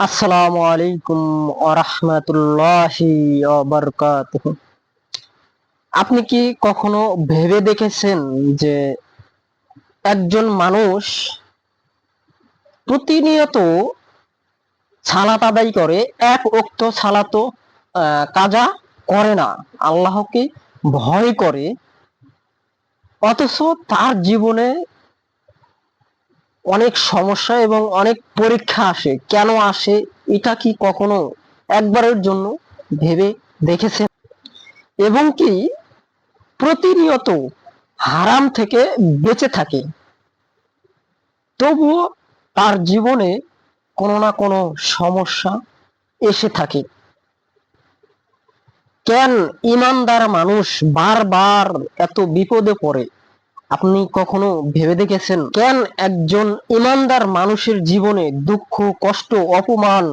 আসসালামু আলাইকুম ওয়া রাহমাতুল্লাহি ওয়া বারাকাতুহু। আপনি কি কখনো ভেবে দেখেছেন যে একজন মানুষ প্রতিনিয়ত সালাত আদায় করে, এক ওয়াক্ত সালাতও কাজা করে না, আল্লাহকে ভয় করে, অথচ তার জীবনে অনেক সমস্যা এবং অনেক পরীক্ষা আসে। কেন আসে এটা কি কখনো একবারের জন্য ভেবে দেখেছেন? এবং কি প্রতিনিয়ত হারাম থেকে বেঁচে থাকে, তবুও তার জীবনে কোনো না কোনো সমস্যা এসে থাকে। কেন ইমানদার মানুষ বারবার এত বিপদে পড়ে? আপনি কখনো ভেবে দেখেছেন কেন একজন ইমানদার মানুষের জীবনে দুঃখ, কষ্ট, অপমান,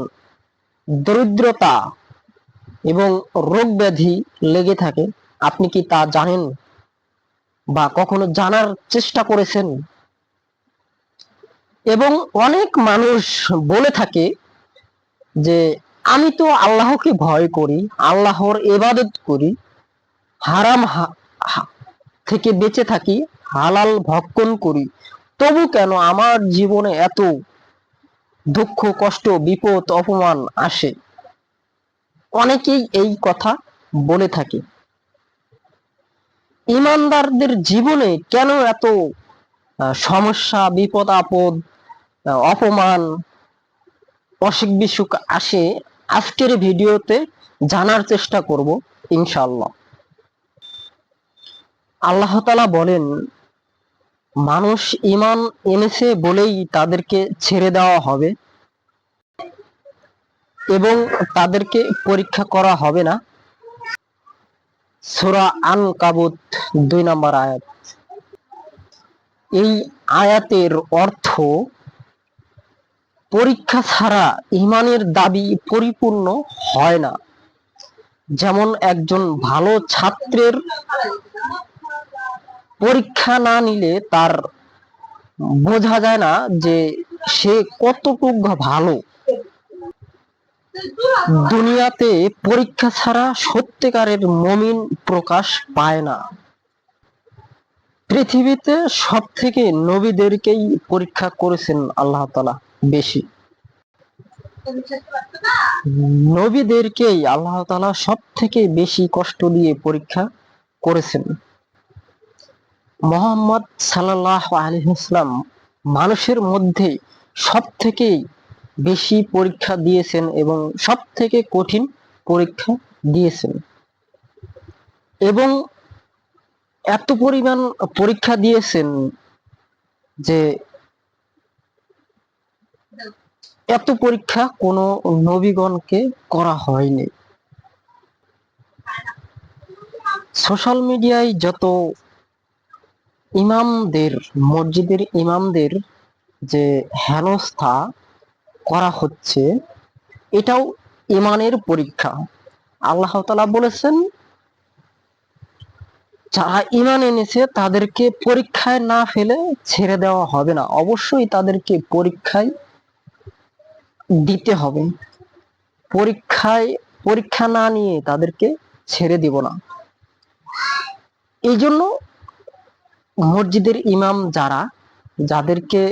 দরিদ্রতা এবং রোগ ব্যাধি লেগে থাকে? আপনি কি তা জানেন বা কখনো জানার চেষ্টা করেছেন? এবং অনেক মানুষ বলে থাকে যে আমি তো আল্লাহকে ভয় করি, আল্লাহর ইবাদত করি, হারাম থেকে বেঁচে থাকি, হালাল ভক্ষণ করি, তবু কেন আমার জীবনে এত দুঃখ, কষ্ট, বিপদ, অপমান আসে? অনেকেই এই কথা বলে থাকে। ইমানদারদের জীবনে কেন এত সমস্যা, বিপদ আপদ, অপমান, অসুখ বিসুখ আসে? আজকের ভিডিওতে জানার চেষ্টা করব ইনশাআল্লাহ। আল্লাহ তাআলা বলেন, মানুষ ঈমান এনেছে বলেই তাদেরকে ছেড়ে দেওয়া হবে এবং তাদেরকে পরীক্ষা করা হবে না। সূরা আনকাবুত ২ নম্বর আয়াত। এই আয়াতের অর্থ, পরীক্ষা ছাড়া ঈমানের দাবি পরিপূর্ণ হয় না। যেমন একজন ভালো ছাত্রের পরীক্ষা না নিলে তার বোঝা যায় না যে সে কতটুকু ভালো। দুনিয়াতে পরীক্ষা ছাড়া সত্যিকারের মুমিন প্রকাশ পায় না। পৃথিবীতে সব থেকে নবীদেরকেই পরীক্ষা করেছেন আল্লাহ তাআলা বেশি। নবীদেরকেই আল্লাহ তাআলা সব থেকে বেশি কষ্ট দিয়ে পরীক্ষা করেছেন। মুহাম্মদ সাল্লাল্লাহু আলাইহি ওয়াসাল্লাম মানুষের মধ্যে সব থেকে বেশি পরীক্ষা দিয়েছেন এবং সব থেকে কঠিন পরীক্ষা দিয়েছেন। এবং এত পরিমাণ পরীক্ষা দিয়েছেন যে এত পরীক্ষা কোনো নবীগণকে করা হয়নি। সোশ্যাল মিডিয়ায় যত ইমামদের, মসজিদের ইমামদের যে হেনস্থা করা হচ্ছে, এটাও ইমানের পরীক্ষা। আল্লাহ তাআলা বলেছেন, যারা ঈমান এনেছে তাদেরকে পরীক্ষায় না ফেলে ছেড়ে দেওয়া হবে না, অবশ্যই তাদেরকে পরীক্ষায় দিতে হবে। পরীক্ষা না নিয়ে তাদেরকে ছেড়ে দিব না। এই জন্য মসজিদের ইমাম যাদেরকে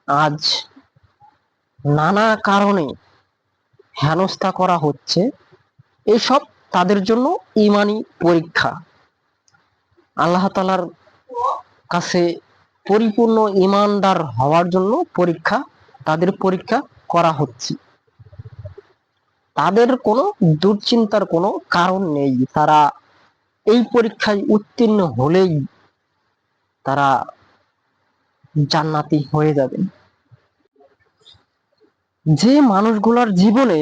আজ নানা কারণে হেনস্থা করা হচ্ছে, এসব তাদের জন্য ইমানি পরীক্ষা। আল্লাহ তাআলার কাছে পরিপূর্ণ ইমানদার হওয়ার জন্য তাদের পরীক্ষা করা হচ্ছে। তাদের কোনো দুশ্চিন্তার কোনো কারণ নেই। তারা এই পরীক্ষায় উত্তীর্ণ হলেই তারা জান্নাতি হয়ে যাবে। যে মানুষগুলোর জীবনে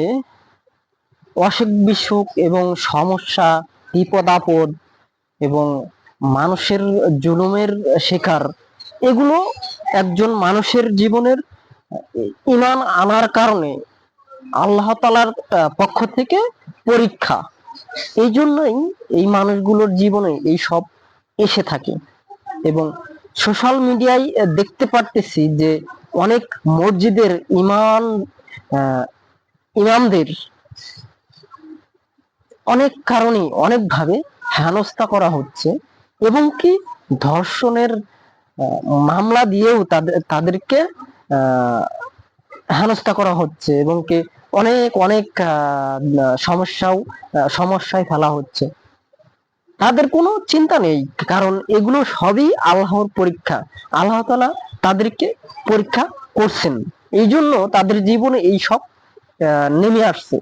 অসুখ বিসুখ এবং সমস্যা, বিপদ আপদ এবং মানুষের জুলুমের শিকার, এগুলো একজন মানুষের জীবনের ঈমান আনার কারণে আল্লাহ তাআলার পক্ষ থেকে পরীক্ষা। এই জন্যই এই মানুষগুলোর জীবনে এই সব এসে থাকে। এবং সোশ্যাল মিডিয়ায় দেখতে পারতেছি যে অনেক মসজিদের ইমাম ইমামদের অনেক কারণে অনেকভাবে হেনস্থা করা হচ্ছে, এবং কি ধর্ষণের মামলা দিয়েও তাদেরকে হেনস্থা করা হচ্ছে, এবং কি অনেক অনেক সমস্যায় ফেলা হচ্ছে। তাদের কোনো চিন্তা নেই, কারণ এগুলো সবই আল্লাহর পরীক্ষা। আল্লাহ তাআলা তাদেরকে পরীক্ষা করছেন, এই জন্য তাদের জীবনে এই সব নেমে আসছে।